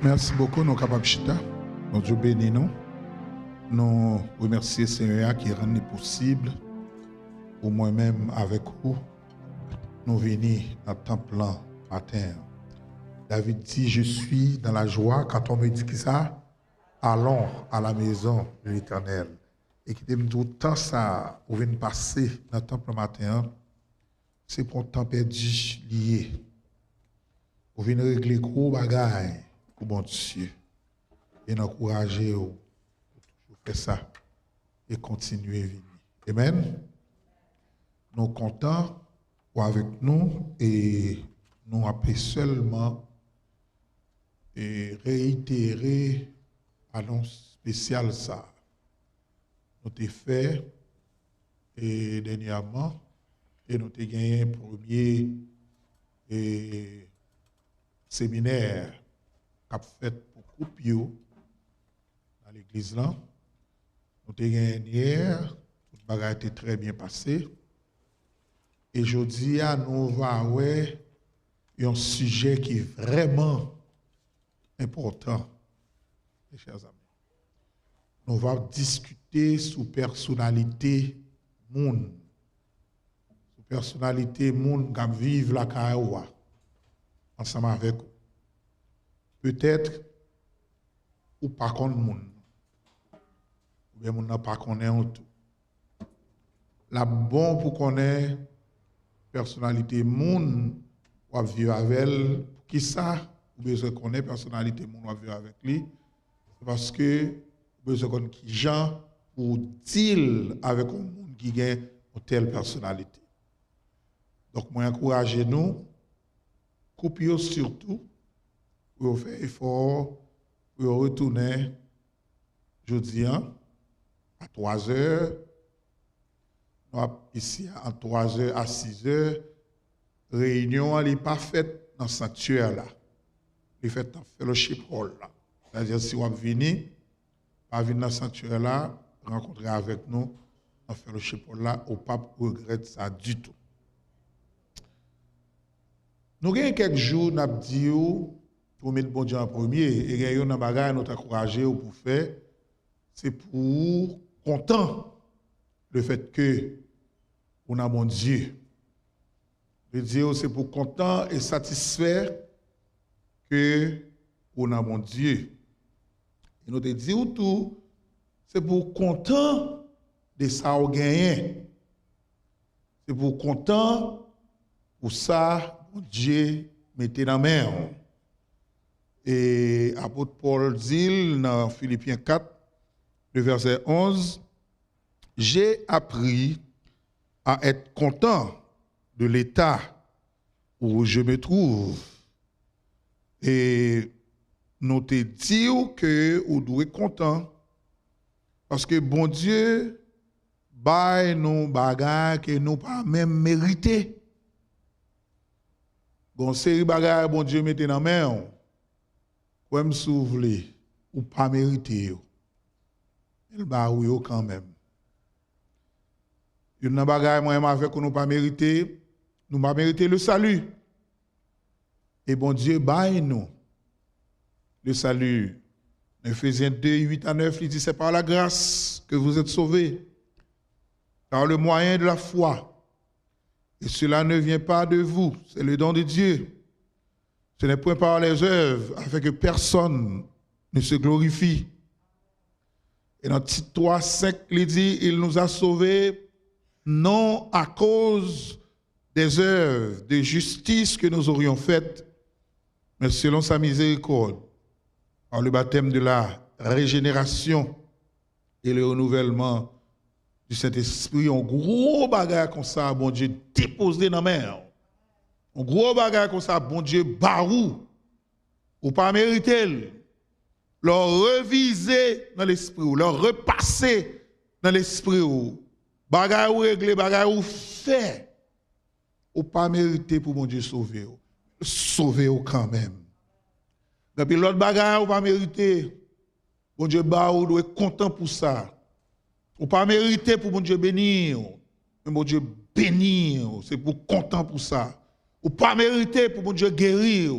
Merci beaucoup, nos capables chita. Nos Dieu béni nous. Nous remercions Seigneur qui rend possible pour moi-même avec vous. Nous venons dans le temple matin. David dit, je suis dans la joie quand on me dit que ça, allons à la maison de l'Éternel. Et qui me dit tant ça, pour venir passer dans le temple matin, c'est pour un temps perdu lié. Pour venir régler gros bagailles pour bon Dieu. Et encourager vous faire ça et continuer à vivre. Amen. Nous sommes contents avec nous et nous appelons seulement et réitérer l'annonce spéciale ça. Nous avons fait et dernièrement et nous avons gagné un premier séminaire qu'a fait pour Coupio dans l'église là. Nous avons gagné hier, tout le bagage était très bien passé. Et aujourd'hui, nous allons avoir un sujet qui est vraiment important, mes chers amis. Nous allons discuter sur personnalité moun. Sur personnalité moun qui vivent la Kaoua ensemble avec vous. Peut-être ou pas contre moun. Ou bien moun n'a pas connaît tout. La bon pour connaître personnalité moun ou vivre avec elle, qui ça ou besoin connaître personnalité moun ou vivre avec lui, parce que besoin connaître qui gens pour deal avec un monde qui a une telle personnalité. Donc moi encouragez nous, coupez surtout pour faire effort pour retourner jeudi à 3 heures. Ici, en 3 heures à 6 heures, réunion n'est pas faite dans le sanctuaire là. Elle est faite dans le fellowship hall là. C'est-à-dire, si vous venez, pas venir dans le sanctuaire là, rencontrer avec nous dans le fellowship hall là, au pape regrette ça du tout. Nous avons quelques jours, nous avons dit, pour mettre bon Dieu en premier, et nous avons encouragé pour faire, c'est pour content le fait que on a mon Dieu. Le Dieu, c'est pour content et satisfait que on a mon Dieu. Et nous te disons tout, c'est pour content de ça au gagné. C'est pour content pour ça, mon Dieu mettez dans la main. Et apôtre Paul dit dans Philippiens 4, le verset 11, j'ai appris à être content de l'état où je me trouve. Et nous te disons que vous devez être content parce que bon Dieu baille nous bagages que nous pas même mérité. Bon série bagages bon Dieu mette dans main comme s'ouvrir ou pas mérité. Il ba ou quand même. Une bagaille moi avec que nous pas mérité, nous pas mérité le salut. Et bon Dieu baille nous le salut. Ephésiens 2, 8 à 9, il dit c'est par la grâce que vous êtes sauvés, par le moyen de la foi. Et cela ne vient pas de vous, c'est le don de Dieu. Ce n'est point par les œuvres, afin que personne ne se glorifie. Et dans Tite 3, 5, il dit, il nous a sauvés non à cause des œuvres de justice que nous aurions faites, mais selon sa miséricorde, par le baptême de la régénération et le renouvellement du Saint-Esprit. Un gros bagage comme ça, bon Dieu, déposé dans la mer. Un gros bagage comme ça, bon Dieu, barou, ou pas mérité, leur reviser dans l'esprit, leur repasser dans l'esprit. Bagay ou réglé, bagay ou fait, ou pas mérité pour mon Dieu sauver. Sauver quand même. Et puis l'autre bagay ou pas mérité, mon Dieu ou doit être content pour ça. Ou pas mérité pour mon Dieu bénir, mais mon Dieu bénir, c'est pour content pour ça. Ou pas mérité pour mon Dieu guérir,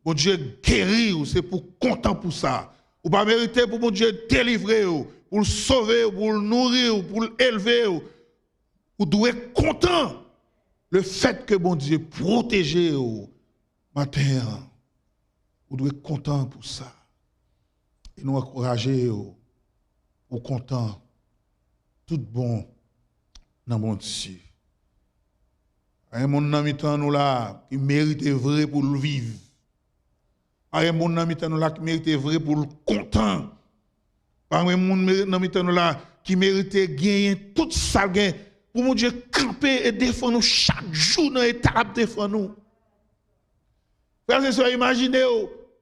bon Dieu guérir, c'est pour content pour ça. Ou pas mériter pour bon Dieu délivrer, pour le sauver, pour le nourrir, pour l'élever. Vous devez être content le fait que bon Dieu protège matin. Vous devez être content pour ça. Et nous encourager ou content, tout bon dans mon Dieu. Il y a un monde dans nous là qui mérite vrai pour le vivre. Il y a un monde dans nous là qui mérite vrai pour le content. Il y a un monde dans nous là qui mérite gagner tout ça gain pour mon Dieu camper et défendre nous chaque jour dans l'étape défendre nous. Frères et sœurs, imaginez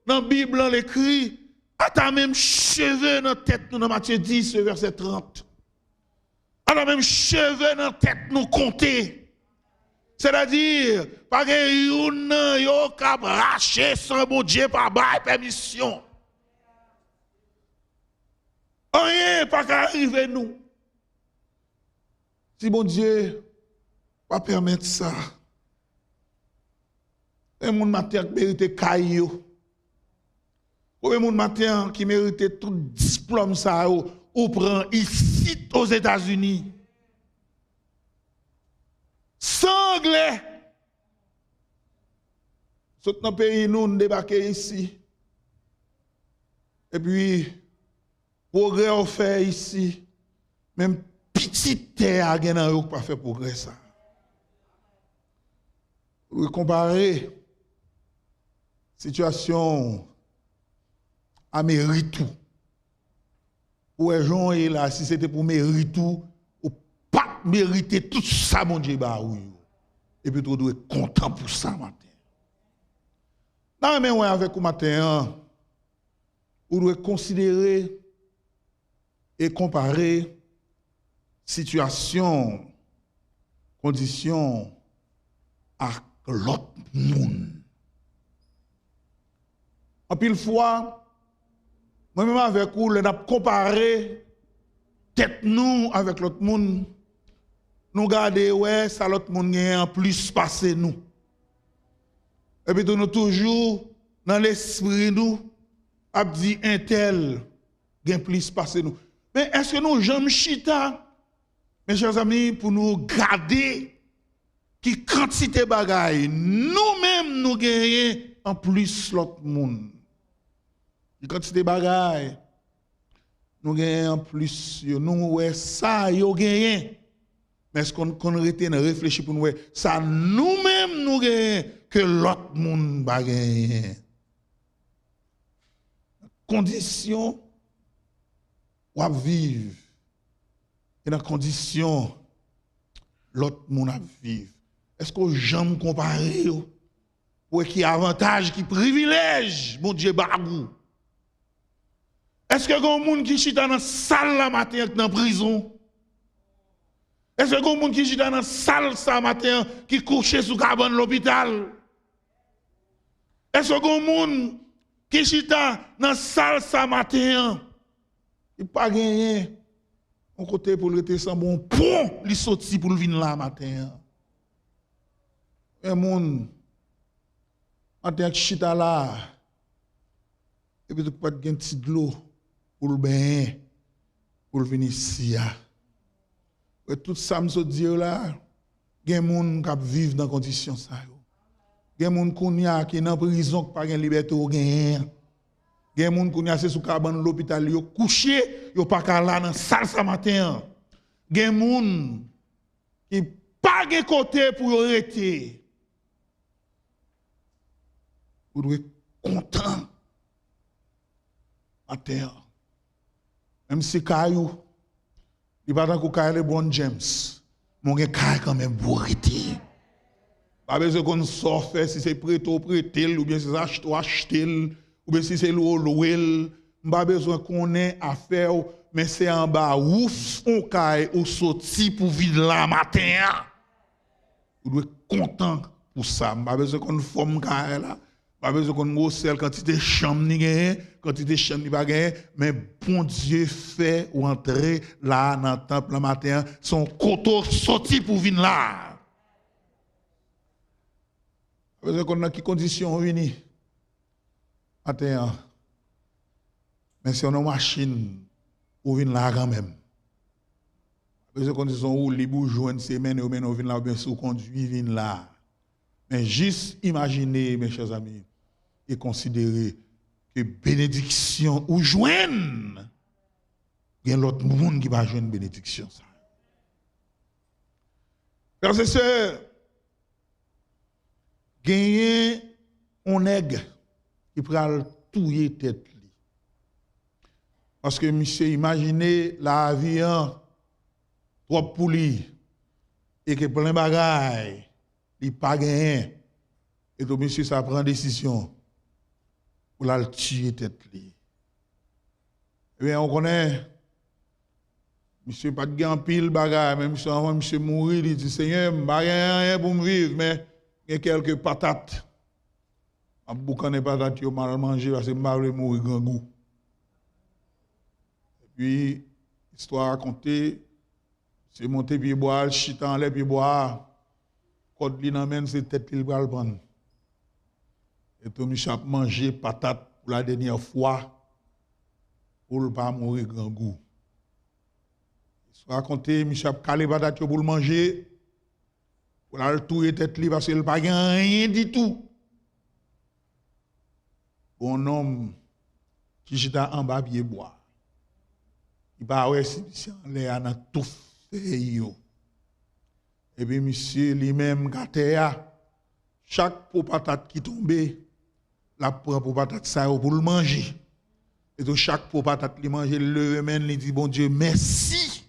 dans la Bible on l'écrit à ta même cheveux dans la tête nous dans Matthieu 10 verset 30. À ta même cheveux dans la tête nous compter. C'est-à-dire, pas que yon yo kap raché sans bon Dieu par bail permission. Rien pas qu'arriver nous. Si bon Dieu pas permettre ça. Un monde matin qui mérite caillou. Ou un monde matin qui mérite tout diplôme ça ou prend ici aux États-Unis. Sanglé. Saut dans le pays, nous débarquons ici. Et puis, progrès on fait ici. Même petite terre a gagné pas fait progrès ça. Vous comparez situation à Méritou. Ou est Jean et là si c'était pour Méritou pas mériter tout ça, mon Dieu, bah oui. Et puis, tu dois être content pour ça, matin. Non, mais ouais, avec vous, matin, vous devez considérer et comparer situation, condition à l'autre monde. En pile fois, moi-même avec vous, on a comparé tête nous avec l'autre monde. Nous gardons, ouais, ça l'autre monde gagne en plus passé nous. Et puis nous toujours, dans l'esprit nous, a dit un tel gagne plus passé nous. Mais est-ce que nous jamais chita, mes chers amis, pour nous garder qui quantité de bagaille, nous-mêmes nous gagnons en plus l'autre monde. Qui quantité de bagaille, nous gagnons en plus, nous, ouais, ça, nous gagnons. Mais est-ce qu'on retient réfléchir pour nous, ça nous-mêmes nous gagnons que l'autre monde va gagner. Condition où à vivre. Et dans condition l'autre monde à vivre. Est-ce qu'on jamais comparer ou qui avantage, qui privilège, mon Dieu bagou? Est-ce que y a monde qui chita dans la salle la matin dans la prison? Est-ce que y a monde qui chita dans la salle ce matin qui couche sous cabane de l'hôpital? Est-ce que y a monde qui chita dans la salle ce matin il pas gagné on côté pour le rester sans bon pont, il sorti pour venir là matin. Un monde matin qui chita là et puis pas de petit de l'eau pour le bain pour venir ici. Et tout ça me dit là, il y a des gens qui vivent dans des conditions ça. Il y a des gens qui sont en prison qui n'ont pas de liberté ou gain. Il y a des gens qui sont sous cabane de l'hôpital, ils sont couchés, ils ne sont pas là dans la salle ce matin. Il y a des gens qui n'ont pas de côté pour arrêter. Vous devez être content à terre. Même si Caillou, il va dans le LeBron James, mon gars Caillou quand même bourrité. Pas besoin qu'on sort faire si c'est prêt ou prêter, ou bien si c'est acheter, ou bien si c'est louer, pas besoin qu'on ait à faire, mais c'est en bas, ouf, on caille, ou sorti pour vivre là matin. Vous devez être content pour ça. Pas besoin qu'on forme caille là. Pas besoin qu'on grosse quantité de chambre ni gagne, quantité de chambre ni pas gagne, mais bon Dieu fait ou entrer là dans le temple le matin, son coteau sorti pour venir là. Pas besoin qu'on a qui condition venir. Attends. Mais c'est une machine ou vient là quand même. Parce que quand ils sont où les bourgeois une semaine ou bien là bien sous conduit vient là. Mais juste imaginez mes chers amis et considérez que bénédiction ou joindre il y a l'autre monde qui va joindre bénédiction ça. Frères et sœurs, gagner on nègre qui pral touyer tête li. Parce que monsieur imaginez la vie trop pour lui et que plein bagaille il pas gagné et donc monsieur ça prend décision pour la tuer tête li. Eh bien on connaît monsieur pas de gain pile bagaille même si avant monsieur mourir il dit Seigneur pas rien pour me vivre mais il y a quelques patates. Je ne sais pas si mal manger parce que je vais mourir grand goût. Et puis, l'histoire racontée, c'est monter puis boire, chita en l'air puis boire. Quand il emmène, c'est tête qu'il va le prendre. Et tout Michel manger patate pour la dernière fois pour ne pas mourir grand goût. L'histoire racontée, Michel calé patate pour le manger, pour la touiller tête parce qu'il n'a pas rien du tout. Un homme qui chita en bas pied bois. Il va avoir si en l'air dans tout fait. Et puis monsieur lui-même gâté chaque pot patate qui tombait, la prend pour patate ça pour le manger. Et donc chaque pot patate li manger le même il dit bon Dieu merci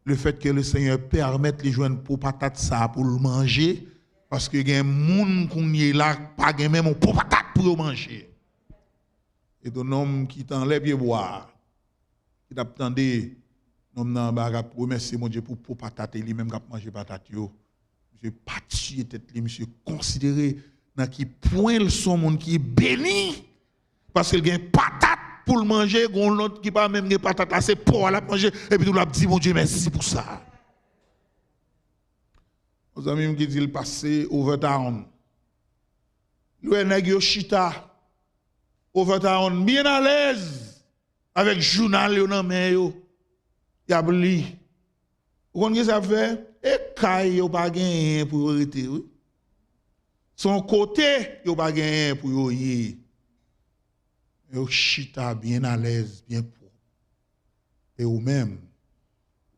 le fait que le Seigneur permette les joindre pour patate ça pour le manger parce que il y a des gens qui là pas même pour patate pour manger. Et un homme qui t'enlève pied boire, qui t'attendait, homme nan ba remercier mon Dieu pour patate, lui-même qui a mangé patate yo. Monsieur pas tuer tête li, monsieur considérer dans qui point le son monde qui est béni parce qu'il gagne patate pour le manger, gon l'autre qui pas même des patates là, c'est pour la manger et puis tout l'a dit mon Dieu merci pour ça. Nos amis qui dit le passé Overtown. Le nèg yo chita Overtown bien à l'aise avec journal yo nan main yo. Y a li. Vous connaissez ça fait et kay yo pas gagné pour arrêter. Son côté yo pas gagné pour yo yé. Yo chita bien à l'aise, bien propre. Et ou même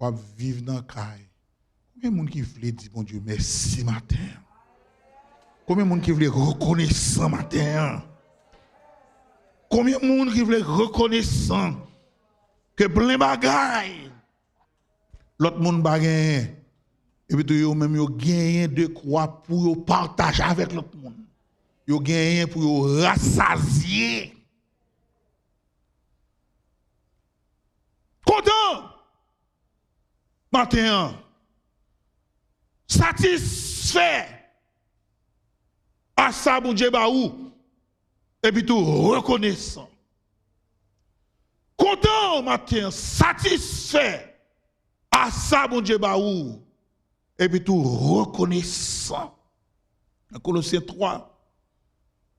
ou vivre dans kay. Combien de monde qui veut dire bon Dieu merci matin. Combien de monde qui veut reconnaissant matin. Combien de monde qui veut reconnaissant que plein bagaille l'autre monde bagaille et puis yo même yo gagné de quoi pour yo partager avec l'autre monde. Yo gagné pour yo rassasier. Content matin satisfait à ça bon Dieu baou. Et puis tout reconnaissant. Content au matin, satisfait à ça, mon Dieu, baou. Et puis tout reconnaissant. Dans Colossiens 3,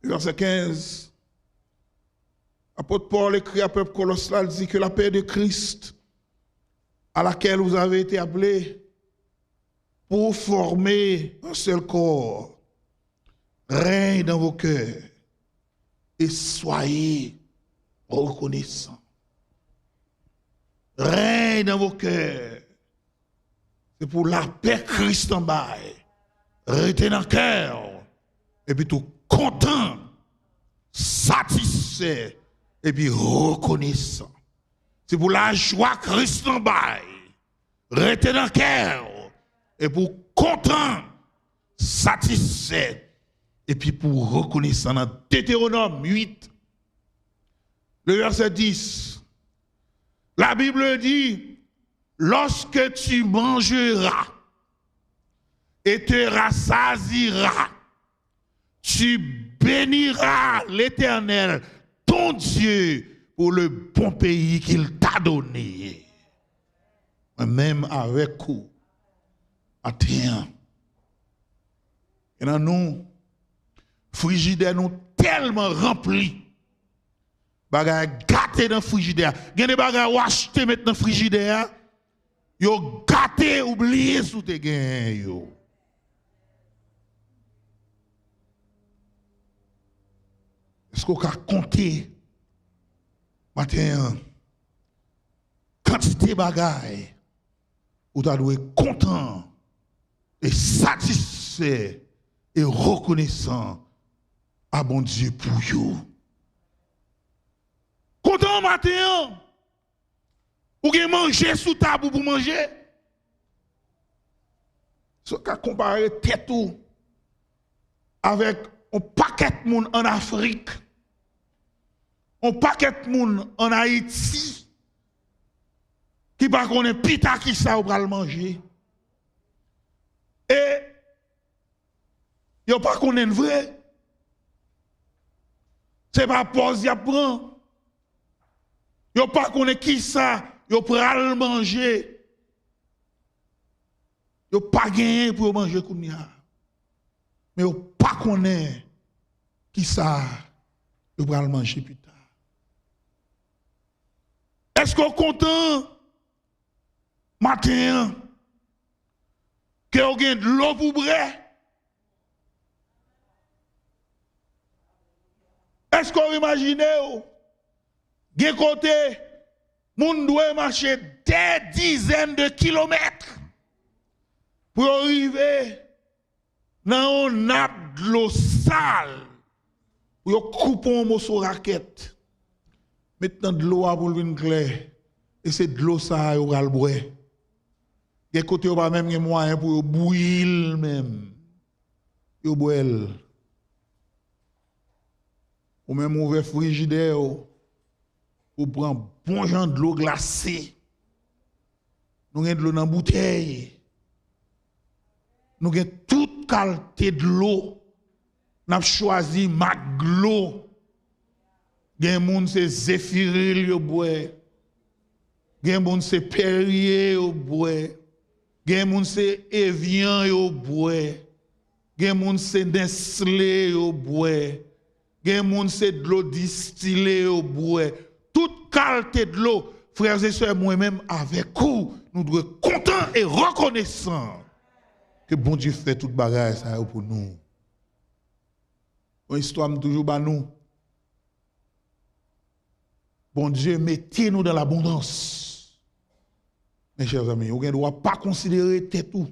verset 15, l'apôtre Paul écrit à peuple colossal, dit que la paix de Christ, à laquelle vous avez été appelés pour former un seul corps, règne dans vos cœurs. Et soyez reconnaissants. Règne dans vos cœurs. C'est pour la paix Christ en bas. Restez dans le cœur. Et puis tout content, satisfait, et puis reconnaissant. C'est pour la joie Christ en bas. Restez dans le cœur. Et pour content, satisfait. Et puis pour reconnaissant dans Deutéronome 8, le verset 10, la Bible dit, lorsque tu mangeras et te rassasieras, tu béniras l'Éternel, ton Dieu, pour le bon pays qu'il t'a donné. Même avec vous, à terre. Et dans nous, frigidaire nous tellement rempli bagay gâté dans frigidaire. Gen des bagay ou acheté mettre dans frigidaire. Yo gâté oublié sous te gen yo. Est-ce qu'on peut compter matin quantité bagay ou tu dois être content et satisfait et reconnaissant à bon Dieu pour vous. Content matin ou gen manger sous table pour manger. Ce qu'a comparé tête avec un paquet de monde en Afrique, un paquet de monde en Haïti, qui ne connaît pas pita qui ça ou pral manger. Et yo pas connaît vrai. C'est pas pause y a prend. Yo pas connaît qui ça, yo pral manger. Yo pas gagné pour manger kounya. Mais yo pas connaît qui ça, yo pral manger plus tard. Est-ce qu'on est content matin que vous avez de l'eau pour boire? Est-ce qu'on imagine gen côté moun doit marcher des dizaines de kilomètres pour arriver dans un nappe de l'eau sale pour couper un morceau raquette. Maintenant de l'eau pour venir clair et c'est de l'eau ça yo va le boire. Gen côté yo pas même gen moyen pour bouillir même. Yo boire. Ou même ouvert frigidaire ou prend bon genre de l'eau glacée. Nous avons de l'eau dans bouteille. Nous avons toute qualité de l'eau. Nous avons choisi Maglo. Gen moun c'est Zéphiril yo boire. Gen moun c'est Perrier yo boire. Gen moun c'est Evian yo boire. Gen moun c'est Nestlé yo boire. Gen moun c'est de l'eau distillée au bois. Toute qualité de l'eau, frères et sœurs, moi-même avec vous, nous devons être contents et reconnaissants que bon Dieu fait toute bagage ça pour nous. Une histoire toujours ba nous. Bon Dieu, mettez-nous dans l'abondance. Mes chers amis, vous ne doit pas considérer tout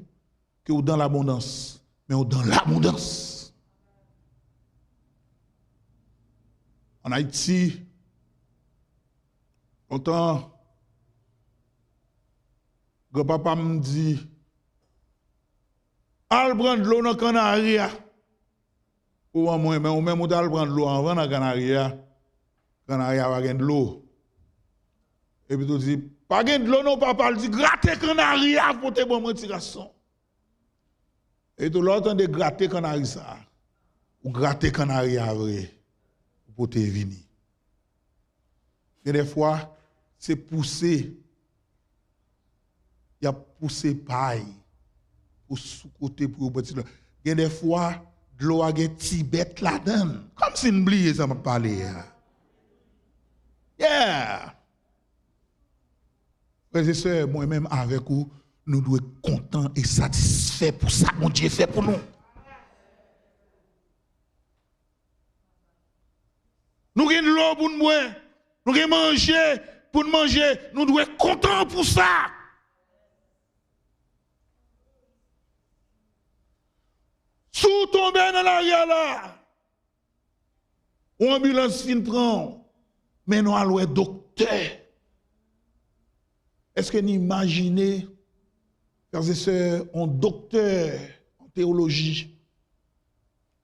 que vous dans l'abondance, mais vous dans l'abondance. En Haïti, longtemps, grand-papa me dit, al prendre l'eau dans Canaria. Ou moi, mais ou même ou al prendre l'eau avant dans Canaria. Canaria va gagner de l'eau. Et puis tu dis, pas gagner de l'eau non papa, il dit gratter Canaria pour te bon motivation. Et tu l'entends de gratter Canaria ça. Ou gratter Canaria vrai. Pour te venir. Et des fois, c'est pousser. Il y a poussé paille pour sous-côté pour petit. Et des fois, de l'eau a des petits bêtes là-dedans. Comme si nous oublions ça m'a parlé. Yeah. Frères et sœurs, moi-même avec vous, nous devons être contents et satisfaits pour ça que mon Dieu fait pour nous. Nous avons de l'eau pour nous boire, nous avons manger pour nous manger, nous devons être contents pour ça. Sous tomber dans l'arrière là, ou ambulance fin prend, mais nous allons être docteur. Est-ce que vous imaginez, frères et sœurs, un docteur en théologie,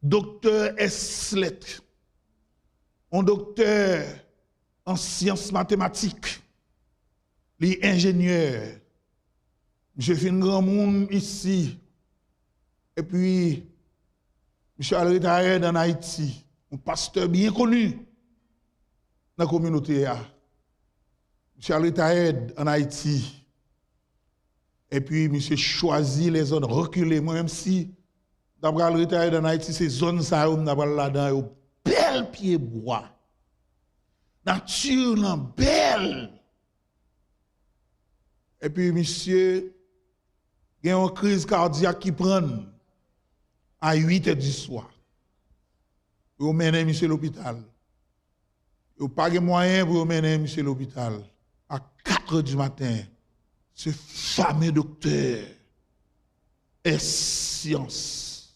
docteur S-lettres, un docteur en sciences mathématiques, les ingénieurs. J'ai fait un grand monde ici. Et puis, M. Al-Ritaed en Haïti, un pasteur bien connu dans la communauté. M. Al-Ritaed en Haïti. Et puis, M. choisit les zones reculées. Moi, même si, d'après Al-Ritaed en Haïti, ces zones, ça, on n'a pas là-dedans, bel pied bois. nature là belle. Et puis monsieur il y a une crise cardiaque qui prend à 8h du soir. Vous menez monsieur l'hôpital. Vous n'avez pas de moyens pour mener monsieur l'hôpital. À 4h du matin, ce fameux docteur S-science,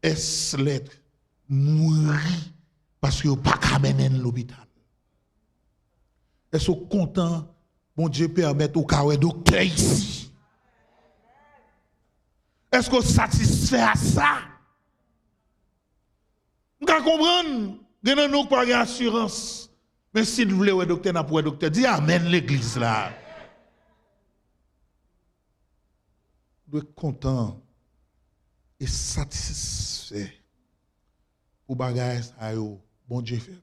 S-lettres, mourit parce que vous n'avez pas qu'à mener l'hôpital. Est-ce que vous êtes content, bon Dieu permet au cas où docteur ici? Est-ce que vous êtes satisfait à ça? Vous comprenez? Vous n'avez pas d'assurance. Mais si vous voulez, docteur, n'a pas docteur, dis amen l'église là. Vous êtes content et satisfait pour bagaille ça bon Dieu fait.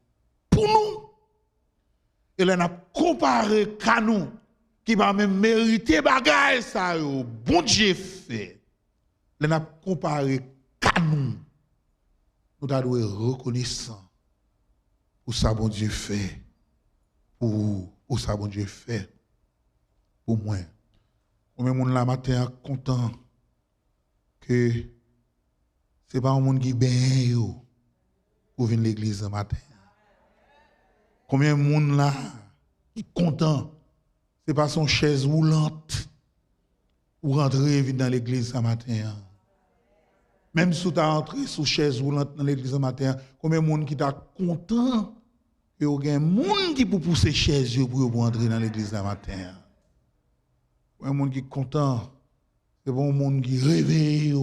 Pour nous, et là n'a comparé qu'à nous qui va même mériter bagaille ça bon Dieu fait. Là n'a comparé qu'à nous. Nous devons être reconnaissants pour ça bon Dieu fait. Pour ça bon Dieu fait. Pour moi. Moi même la matin content que c'est pas un monde qui bien pour venir l'église le matin. Combien de monde là qui content c'est pas son chaise roulante pour rentrer vite dans l'église ce matin. Même si tu as entré sous chaise roulante dans l'église ce matin, combien de monde qui t'a content et il y a un monde qui peut pousser chaise pour entrer dans l'église ce matin. Un monde qui est content, c'est bon un monde qui réveille.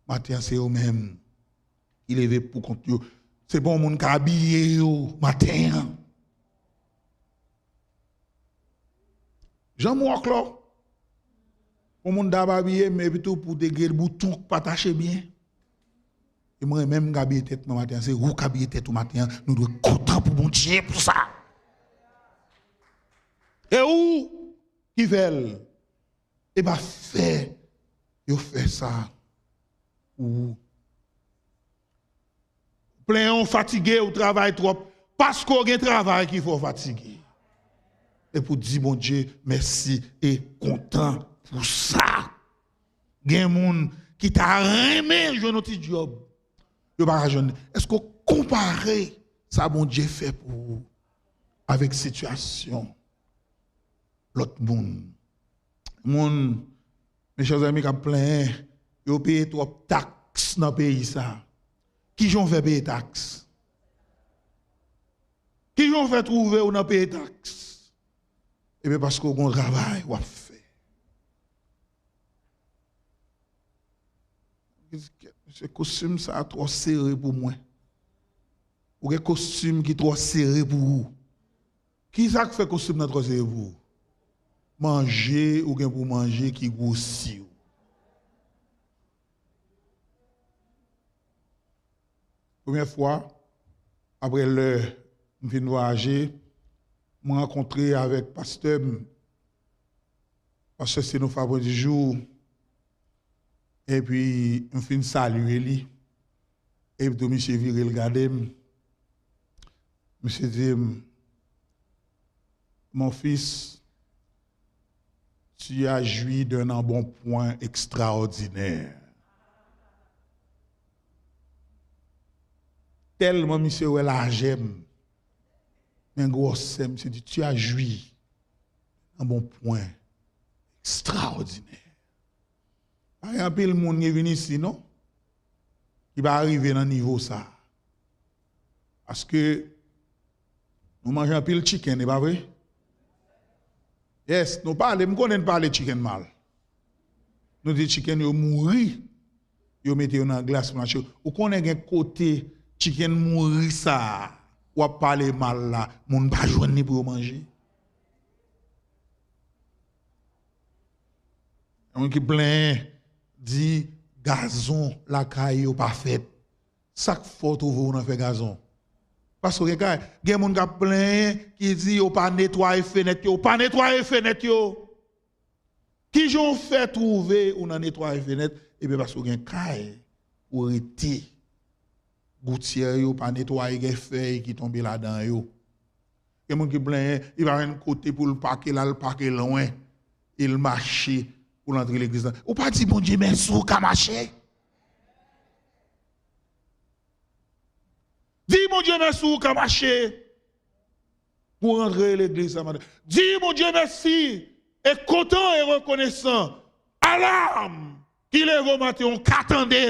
Matin, c'est eux-mêmes. Il est levé pour compte. C'est bon un monde qui est habillé matin. Jean-Marc là, un monde d'abord habillé, mais plutôt pour dégager le bouton, pas attacher bien. Et moi, même habillé tête matin, c'est vous qui habillez tête au matin. Nous devons être contents pour mon Dieu pour ça. Et où? Qui veulent, et bien fait, ils fait ça. Ou plein fatigué ou travail trop, parce qu'on a un travail qu'il faut fatiguer. Et pour dire, mon Dieu, merci et content pour ça. Il y a des gens qui t'a remis jouer notre job. Est-ce qu'on compare ça, mon Dieu, fait pour vous avec situation? L'autre monde. Mes chers amis, qui ont plein, ils ont payé trop de taxes dans le pays. Qui ont fait payer taxes? Qui ont fait trouver ou n'a payé taxes? Eh bien, parce qu'on a un travail, on a fait. Ce costume, ça a trop serré pour moi. Ou un costume qui est trop serré pour vous. Qui ça fait costume trop serré pour vous? Manger ou bien pour manger qui grossit. Première fois, après l'heure, je viens voyager, je me rencontré avec pasteur c'est nos favoris du jour. Et puis, je viens saluer lui. Et puis, monsieur viré le garder. Monsieur dit, mon fils, tu as joui d'un embonpoint extraordinaire. Tellement, monsieur, ouais, la j'aime. Mais gros, monsieur dit, tu as joui d'un bon point extraordinaire. Il y a un peu de monde qui est venu ici, non? Qui va arriver dans le niveau ça. Parce que nous mangeons un peu de chicken, n'est pas vrai? Yes, nous parlons, nous connaissons pas les chicken mal. Nous disons chicken, ils mourent, ils mettent dans la glace. Ou connaissez un côté chicken mourir ça, ou parler mal là, mon pas joindre pour manger. On qui plein dit gazon la caille pas fait. Chaque fois trouver on fait gazon. Parce que il y a des gens qui plein qui dit on pas nettoyer fenêtre yo, pas nettoyer fenêtre yo. Qui j'ont fait trouver on a nettoyer fenêtre et bien parce que y a caille pour arrêter gouttière yo pas nettoyer les feuilles qui tombent là-dedans yo. Et mon qui plein, il va un côté pour le parquer là, le parquer loin, il marche pour entrer l'église. Ou pas dire bon Dieu merci ou ka marcher. Dis mon Dieu merci ou ka marcher pour entrer l'église. Dis mon Dieu merci et content et reconnaissant. Alarme qu'il est remonté on qu'attendait.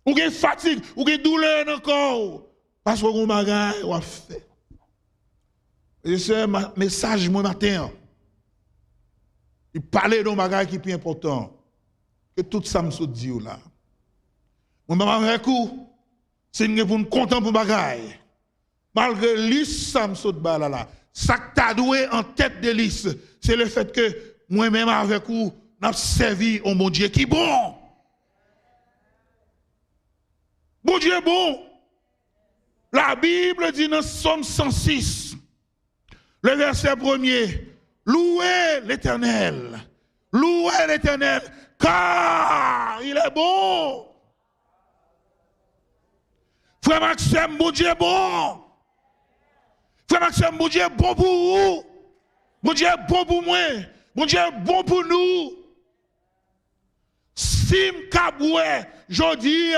Ou gen fatigue, ou gen douleur dans le corps. Parce qu'on bagay ou a fait. Et c'est un message mon matin. Il parlait d'un bagay qui est plus important. Que tout ça me dit là. Mon maman avec vous, c'est une pour content pour bagay. Malgré liste ça me saute là. Ça que t'as doué en tête de liste, c'est le fait que moi-même avec vous, n'a servi au mon Dieu qui est bon. Bon Dieu est bon. La Bible dit dans Somme 106, le verset 1er, louez l'Éternel, car il est bon. Frère Maxime, bon Dieu est bon. Frère Maxime, bon Dieu est bon pour vous. Bon Dieu est bon pour moi. Bon Dieu est bon pour nous. Si m'kaboué, jodi,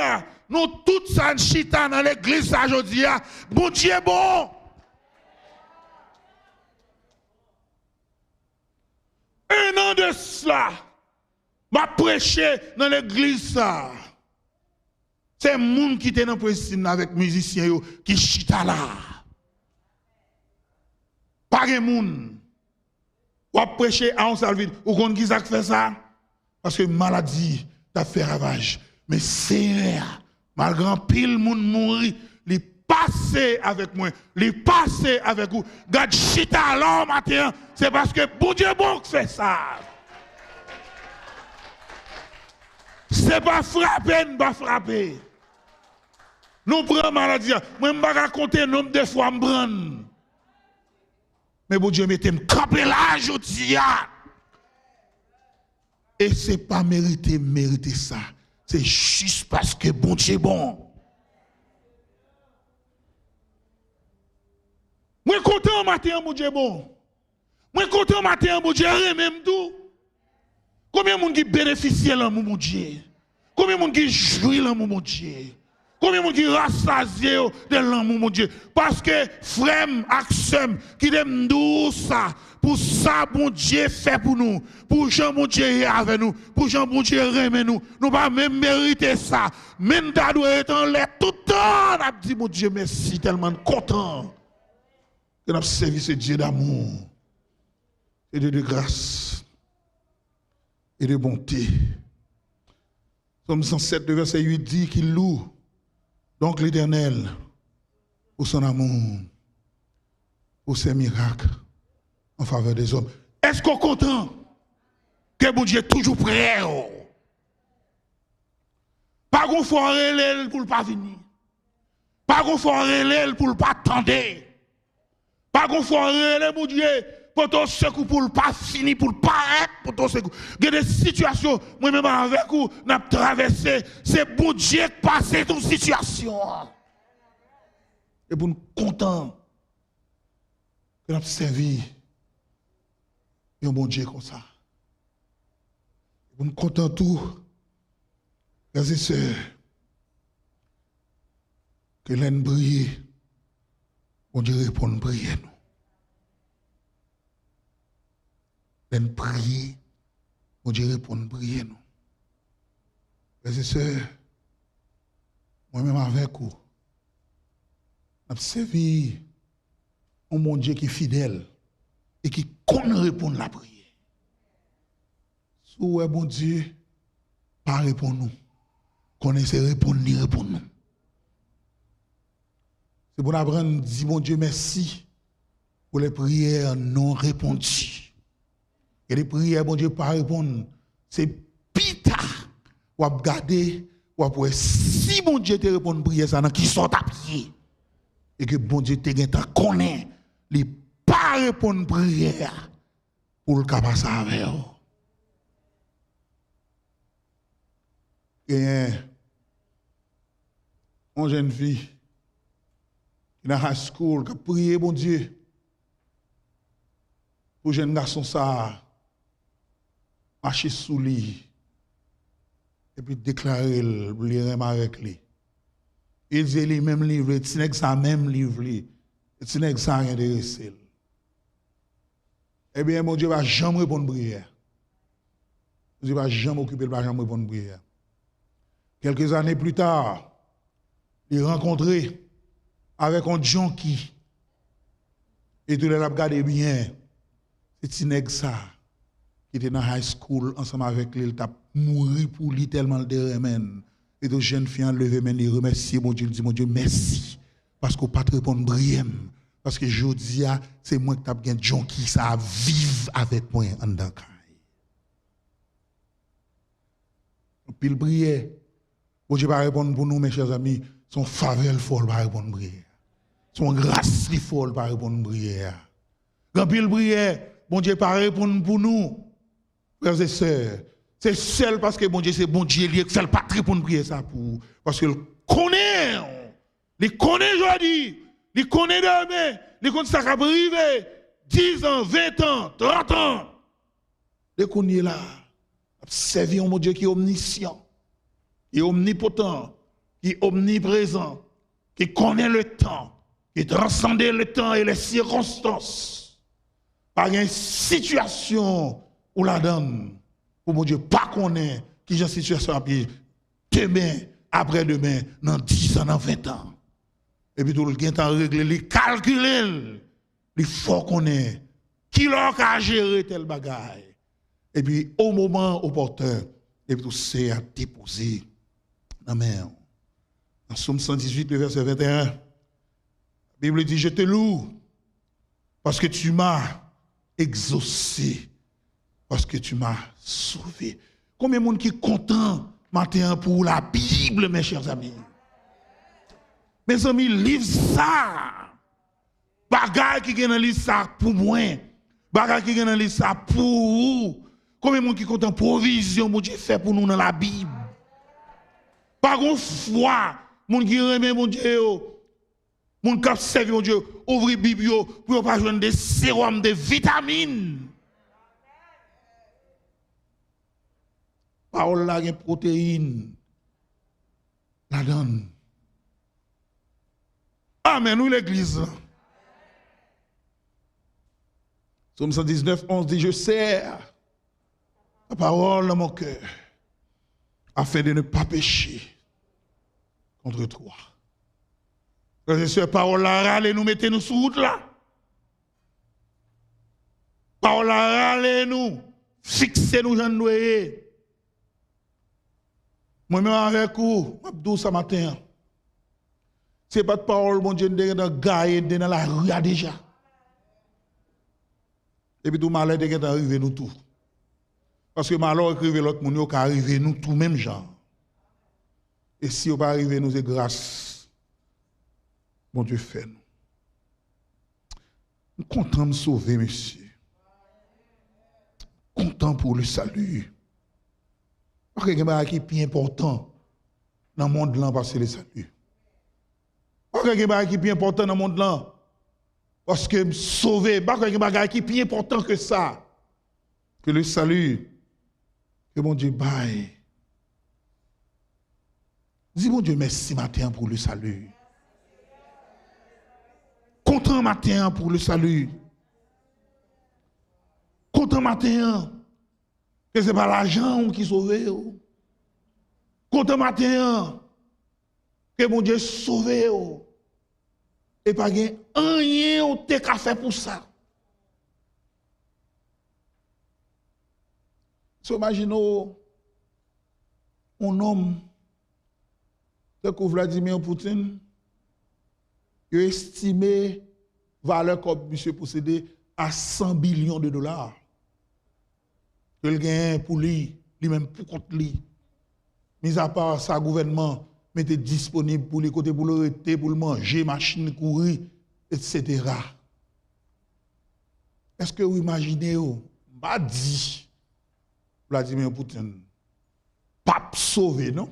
nous tous ça chita dans l'église aujourd'hui. Bon Dieu est bon. Un an de cela, m'a prêché dans l'église ça. C'est moun qui était dans Palestine avec musiciens qui chita là. Pas de moun. Ou a prêché à un salvide. Ou qu'on qui fait ça? Parce que maladie t'a fait ravage. Mais Seigneur, malgré un pile moun mouri, il passé avec moi, il passé avec vous. Gade chita alors matin, c'est parce que bon Dieu bon qui fait ça. C'est pas frapper, nous pas frapper. Nous prenons maladie. Moi, je ne vais pas raconter le nombre de fois que je prends. Mais bon Dieu, mettez-moi camper là, je dis. Et ce n'est pas mériter ça. C'est juste parce que bon Dieu est bon. Moi, content matin, bon Dieu est bon. Moi, content matin, bon Dieu est même tout. Combien de gens qui bénéficient de mon Dieu? Combien de gens qui jouissent de mon Dieu? Combien de gens qui rassasient de l'amour, mon Dieu? Parce que frère, accent, qui aime nous ça, pour ça, bon Dieu fait pour nous, pour Jean, bon Dieu est avec nous, pour Jean, bon Dieu remet nous, nous pas même mériter ça. Même d'adou est en l'air tout le temps, on a dit, mon Dieu, merci, tellement content que nous avons servi ce Dieu d'amour et de grâce et de bonté. Somme 107, le verset 8 dit qu'il loue donc l'Éternel pour son amour, pour ses miracles en faveur des hommes. Est-ce qu'on est content que bon Dieu est toujours prêt? Pas qu'on faut relève pour ne pas venir. Pas qu'on faut relève pour ne pas attendre. Pas qu'on faut relève, mon Dieu, pour ton secours, pour ne pas finir, pour ne pas être pour ton secours. Il y a des situations, moi-même avec vous, nous avons traversé, c'est bon Dieu qui passe toute situation. Et pour nous contents que nous avons servi un bon Dieu comme ça. Et pour nous contents tout, frères et sœurs, que l'on brille, bon Dieu répond prier nous. L'on prie, bon Dieu répond prier nous. Frères et sœurs, moi-même avec vous, nous avons servi un bon Dieu qui est fidèle et qui connaît répondre la prière. Si vous bon Dieu, pas répondre nous, connaissez répondre ni répondre nous. C'est pour apprendre à dire, mon Dieu, merci pour les prières non répondues. Et les prières, bon Dieu, pas répondre. C'est pita. Ou à garder, ou à pouvoir, si bon Dieu te répond à prière, ça n'a qui sort à pied. Et que bon Dieu te connaît, il pas répondre à prière pour le capable ça avec vous. Et une jeune fille qui est dans high school, qui a prié, bon Dieu, pour jeune garçon ça, marcher sous lui, et puis déclarer le rem avec lui. Il dit les mêmes livres, il n'est que même livre, il n'est que ça intéressé. Eh bien, mon Dieu va jamais répondre prière. Mon Dieu va jamais occuper, il va jamais répondre prière. Quelques années plus tard, il est rencontré avec un junkie. Et tout le monde a regardé bien. C'est un ça qui était dans high school ensemble avec lui. Il a mouru pour lui tellement de remènes. Et deux jeunes filles ont levé main, ils remercient mon Dieu, ils disent mon Dieu merci parce qu'on pas te répondre prière. Parce que je dis c'est moi qui t'ai un junkie ça vivre avec moi en dedans. Puis il priait. Bon Dieu va répondre pour nous mes chers amis, son faveur folle va répondre prière. Son grâce folle va répondre prière. Quand il priait, bon Dieu pas répondre pour nous. Frères et sœurs, c'est seul parce que bon Dieu c'est bon Dieu qui fait pas répondre prière ça pour parce qu'il connaît aujourd'hui, il connaît demain, il connaît ça qui va arriver 10 ans, 20 ans, 30 ans. Il connaît là, servir un Dieu qui est omniscient, qui est omnipotent, qui est omniprésent, qui connaît le temps, qui transcende le temps et les circonstances. Pas une situation où la donne, pour mon Dieu, pas connaître qui j'ai situation à pied, demain, après-demain, dans 10 ans, dans 20 ans. Et puis tout le temps régler, les calculer, il faut connaître qui l'a qu'à gérer tel bagaille. Et puis au moment opportun, et puis tout c'est à déposer dans la main. Dans Somme 118, le verset 21, la Bible dit, je te loue parce que tu m'as exaucé, parce que tu m'as sauvé. Combien de monde qui est content matin pour la Bible, mes chers amis? Mes amis, livre ça. Bagay qui est dans le livre ça pour moi. Bagay qui est dans le livre ça pour vous. Combien de monde qui est content provision, mon Dieu fait pour nous dans la Bible? Par contre, foi, mon qui remet mon Dieu, mon qui servi mon Dieu, ouvre la Bible pour ne pas joindre des sérums, des vitamines. Parole là, une protéine. La donne. Amen, nous l'église. Somme 119, 11 dit, je sers la parole dans mon cœur afin de ne pas pécher contre toi. Frères et sœurs, parole là, râlez, nous mettez nous sur route là. Parole là, râlez, nous, fixez nous, Jean Noé. Moi-même avec vous, je dis ça matin. Ce n'est pas de parole, mon Dieu, dans dans la rue déjà. Et puis tout malheur est arrivé nous tous. Parce que malheur est arrivé l'autre monde, il arrivé nous tous même gens. Et si on va arriver nous c'est grâce, mon Dieu fait nous. Nous sommes contents de sauver, monsieur. Content pour le salut. Parce que quelque chose qui est plus important dans le monde là, parce que le salut. Parce que quelque chose qui est plus important dans le monde là, parce que sauver, parce que quelque chose qui est plus important que ça, que le salut, que mon Dieu baille. Dis mon Dieu merci matin pour le salut. Content matin pour le salut. Content matin. Que ce n'est pas l'argent qui sauve. Content matin. Que mon Dieu sauve. Et pas rien ou te qu'a fait pour ça. So imaginons un homme tel que Vladimir Poutine, il a estimé valeur comme monsieur possédé à 100 billions de dollars. Il gagne pour lui, lui-même pour contre lui. Mis à part sa gouvernement, mettait disponible pour les côtés pour le arrêter, pour le manger, machine courir, etc. Est-ce que vous imaginez, m'a dit Vladimir Poutine, pape sauvé, non?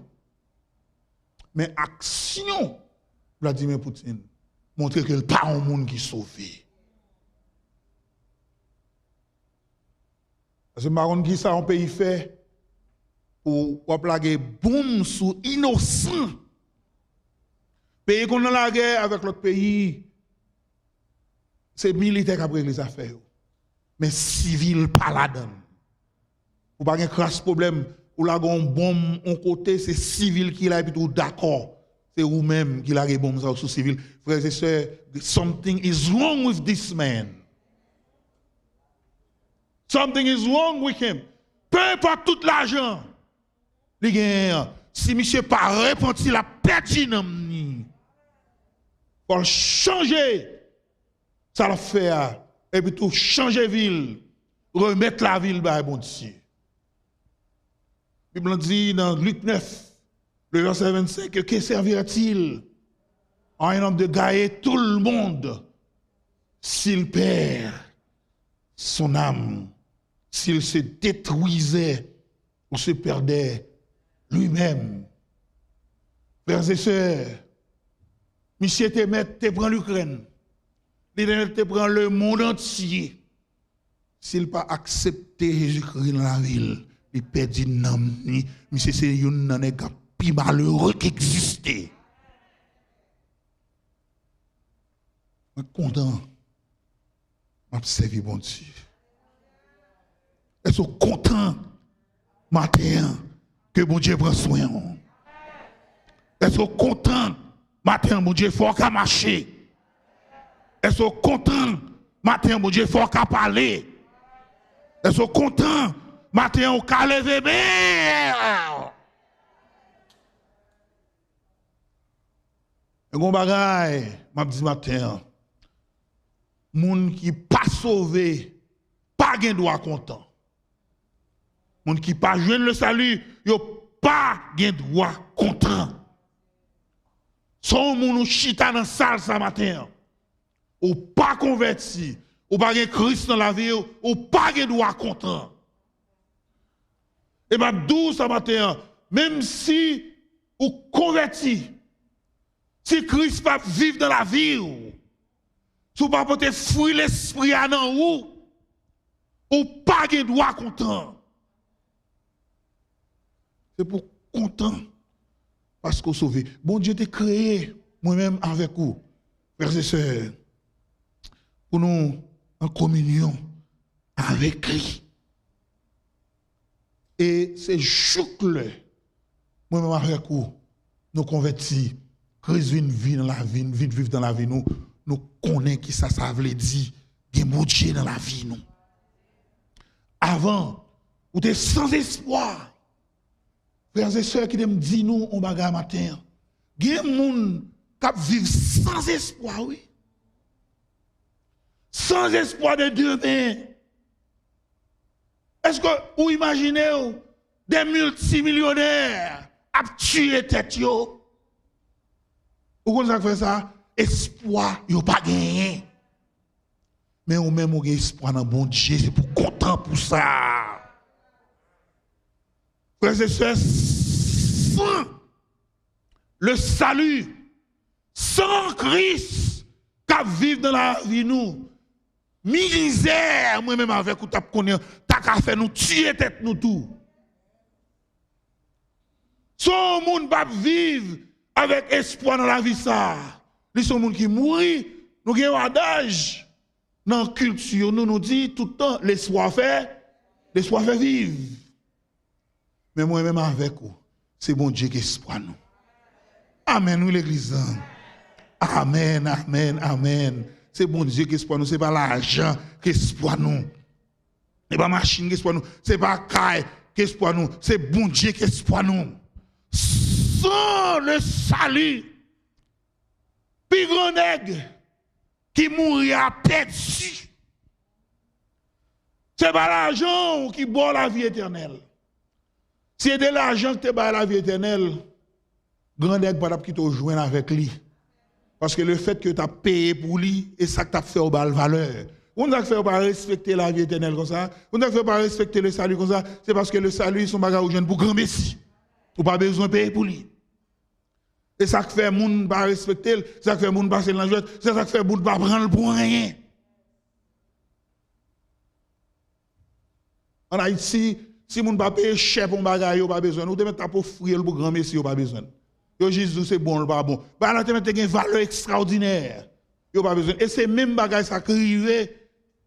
Mais action, Vladimir Poutine, montrer qu'il n'y a pas un monde qui est sauvé. Parce que marron qui ça un pays fait pour plaguer boum sous innocent. Pays qu'on a la guerre avec l'autre pays, c'est militaire qui a pris les affaires. Mais civil pas là-dedans. Ou pas de crasse problème, ou la gon bombe en côté, c'est civil qui l'a plutôt d'accord. C'est vous-même qui l'a bombe ça sous civil. Frères et sœurs, something is wrong with this man. Something is wrong with him. Peu importe tout l'argent. Si monsieur pas repenti la pertinence, pour changer, ça le fait. Et puis tout changer ville, remettre la ville par bon Dieu. La Bible dit dans Luc 9, le verset 25, que servira-t-il à un homme de gagner tout le monde s'il perd son âme, s'il se détruisait ou se perdait lui-même? Frères et sœurs, monsieur te prend l'Ukraine, il te prend le monde entier. S'il n'a pas accepté Jésus-Christ dans la ville, il perd une âme. Monsieur, c'est un gars plus malheureux qui existait. Je suis content. Je suis servi, bon Dieu. Je suis content, matin, que bon Dieu prend soin. Je suis content, matin, bon Dieu, faut qu'à marcher. Je suis content, matin, mon Dieu, il faut qu'à parler. Je suis content, matin, on qu'à lever bien. Et bon bagaille, m'a dit matin, moun qui pas sauvé, pas gen droit content. Moun qui pas joindre le salut, yo pas gen droit content. Son moun chita dans salle ce matin. Ou pas converti, ou pas de Christ dans la vie, ou pas de droit content. Et ma douce ce matin, même si ou converti, si Christ pas vivre dans la vie, si vous pas porter fruit l'esprit à nan ou pas de droit content. C'est pour content parce qu'on sauvé. Bon Dieu t'a créé moi-même avec vous, frères et sœurs. Pour nous en communion avec lui. Et c'est juste là, moi-même avec vous, nous convertis, Christ vient vivre dans la vie, vivre dans la vie, nous connaissons qui ça veut dire, qu'il y a mon Dieu dans la vie. Nous. Avant, vous êtes sans espoir. Frères et sœurs qui me disent nous, on bagarre matin, il y a des gens qui vivent sans espoir, oui. Sans espoir de demain. Est-ce que vous imaginez des multimillionnaires à tuer tête yo? Vous connaissez faire ça? Espoir, yo pas gagné. Mais ou même ou espoir dans bon Dieu, c'est pour content pour ça. Frères et sœurs, sans le salut, sans Christ, qui vivent dans la vie nous. Misère, moi-même avec vous, t'as qu'à faire nous tuer tête nous tout. Son monde va vivre avec espoir dans la vie ça. Les sont monde qui mourit, nous avons un adage dans la culture, nous dit tout le temps l'espoir fait vivre. Mais moi-même avec vous, c'est bon Dieu qui espoir nous. Amen, nous l'église. Amen, amen, amen. C'est bon Dieu qui espoir nous, ce n'est pas l'argent qui espoir nous. Ce n'est pas la machine qui espoir nous, ce n'est pas la caille qui espoir nous, c'est bon Dieu qui espoir nous. Sans le salut, puis grand nègre qui mourit à perdu. Ce n'est pas l'argent qui boit la vie éternelle. Si c'est de l'argent qui te boit la vie éternelle, grand nègre pas qui te joindre avec lui. Parce que le fait que tu as payé pour lui, et ça que tu as fait au bas de valeur. On ne fait pas respecter la vie éternelle comme ça. On ne fait pas respecter le salut comme ça. C'est parce que le salut, son bagage ou jeune pour grand messie. Tu n'as pas besoin de payer pour lui. Et ça qui fait moun pas respecter, ça qui fait moun passer dans la joie, c'est ça qui fait moun pas prendre pour rien. En Haïti, si moun pas payer cher pour bagay, yo pas besoin. Ou te mettre pour frire pour grand monsieur, yo pas besoin. Yo Jésus c'est bon, pas bon. Bah là te mettre une valeur extraordinaire. Yo pas besoin. Et c'est même bagay ça qui arrive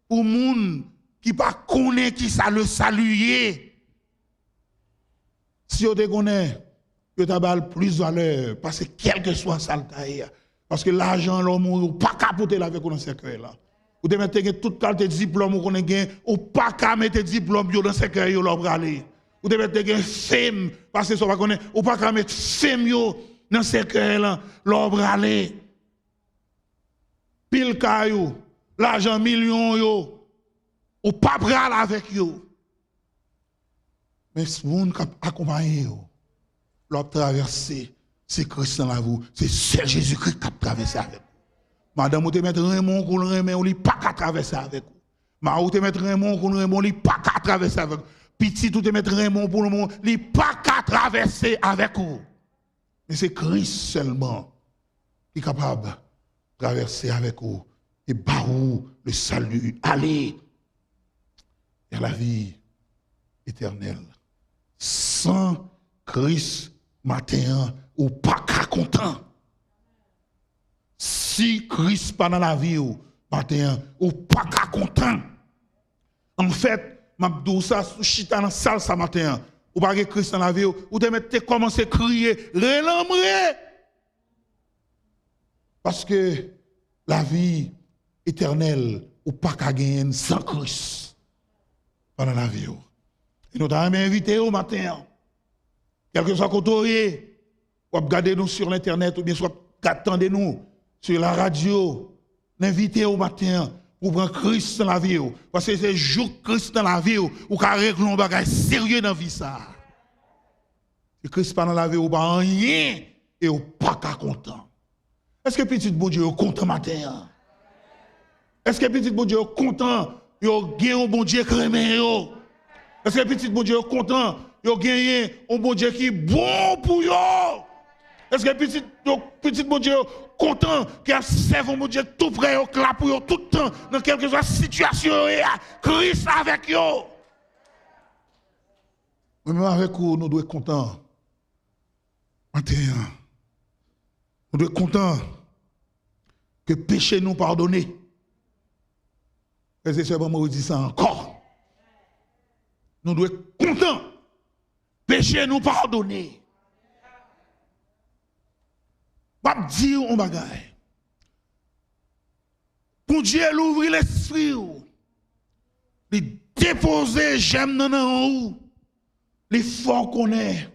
pour moun qui pas connaît qui ça le saluer. Si yo te connaît, yo t'a bal plus valeur parce que quel que soit ça le taille. Parce que l'argent l'homme ou pas capoter avec dans ce cœur là. Ou te mettre toute qualité diplôme ou qu'on gain ou pas qu'à mettre diplôme dans ce cœur yo l'op aller. Ou te mettre femme parce que ça va connaître ou pas qu'à mettre femme yo dans ce cœur là l'op aller. Pile caillou, l'argent million yo ou pas pral avec yo. Mais ce monde qui accompagné yo l'op traversé, c'est Christ dans la vous, c'est seul Jésus-Christ qui a traversé avec vous. Madame, vous te mettez Raymond, vous ne pas qu'à traverser avec vous. Ma ou te mettez Raymond, vous ne pas qu'à traverser avec vous. Petit, vous te mettez Raymond, pour le monde, il pas qu'à traverser avec vous. Mais c'est Christ seulement qui est capable de traverser avec vous et barou le salut. Allez vers la vie éternelle. Sans Christ, matin, ou pas qu'à content. Si Christ pas dans la vie, ou matin, ou pas qu'à content. En fait, m'abdou ça, chita dans la salle ce matin, ou pas que Christ dans la vie, ou te mettre commencer à crier, relambré. Parce que la vie éternelle, ou pas qu'à gagner sans Christ pendant la vie. Et nous avons invité au matin, quel que soit côté, ou regardez nous sur l'internet, ou bien soit attendez-nous sur la radio, l'inviter au matin pour prendre Christ dans la vie. Parce que c'est jour Christ dans la vie, ou qu'à régler un bagage sérieux dans la vie. Ça. Et Christ pas dans la vie, ou pas rien, et ou pas qu'à content. Est-ce que petit bon Dieu est content matin? Est-ce que petit bon Dieu est content? Yo gagne un bon Dieu crémé yo. Est-ce que petit bon Dieu est content? Yo gagne un bon Dieu qui est bon pour yo. Est-ce que petit bon Dieu est content qu'il serve un bon Dieu tout près au clap pour yo tout le temps dans quelque soit situation Christ avec yo. Même avec vous nous devons être contents. Matin. Nous devons être contents que péché nous pardonné. Et c'est seulement dit ça encore. Nous devons être contents. Péché nous pardonner. Pas dire un bagay. Pour Dieu l'ouvrir l'esprit. Il déposer j'aime dans ou. Il faut qu'on ait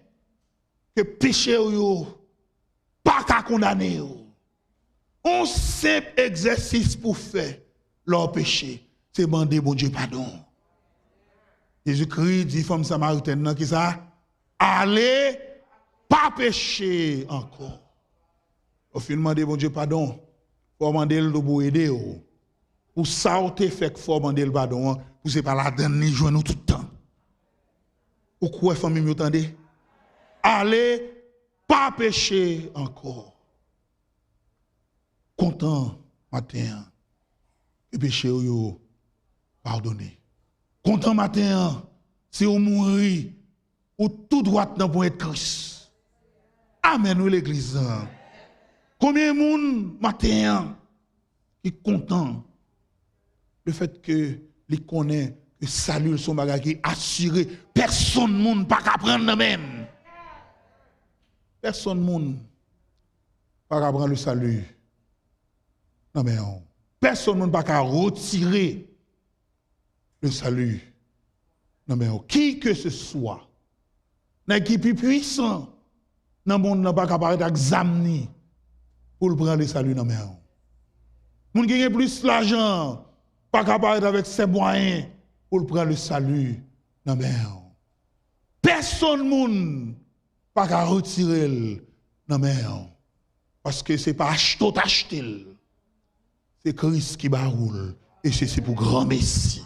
que péché ou pas qu'à condamner. Un simple exercice pour faire leur péché. C'est demander bon Dieu pardon. Jésus-Christ dit femme samaritaine qui ça allez pas pécher encore. Au final demander bon Dieu pardon. Faut demander le pour aider pour ça ou te fait faut demander le pardon pour c'est pas la donne ni joindre tout le temps. Pourquoi famille m'entendez? Allez pas pécher encore. Content matin et péché yo pardonné. Content matin, si on mourit, ou tout droit pour être Christ. Amen, oui, l'église. Combien de monde matin qui est content le fait que les connaît, que salut son bagage qui est assuré, personne monde pas qu'à prendre même. Personne monde pas qu'à prendre le salut. Non mais personne monde pas qu'à retirer le salut. Non mais qui que ce soit, n'est qui plus puissant, dans le monde n'a pas capable d'examiner pour prendre le salut. Non mais moun qui a plus l'argent, pas capable avec ses moyens pour prendre le salut. Non mais personne moun pas qu'à retirer. Non mais parce que c'est pas acheter. C'est Christ qui baroule et c'est pour grand Messie.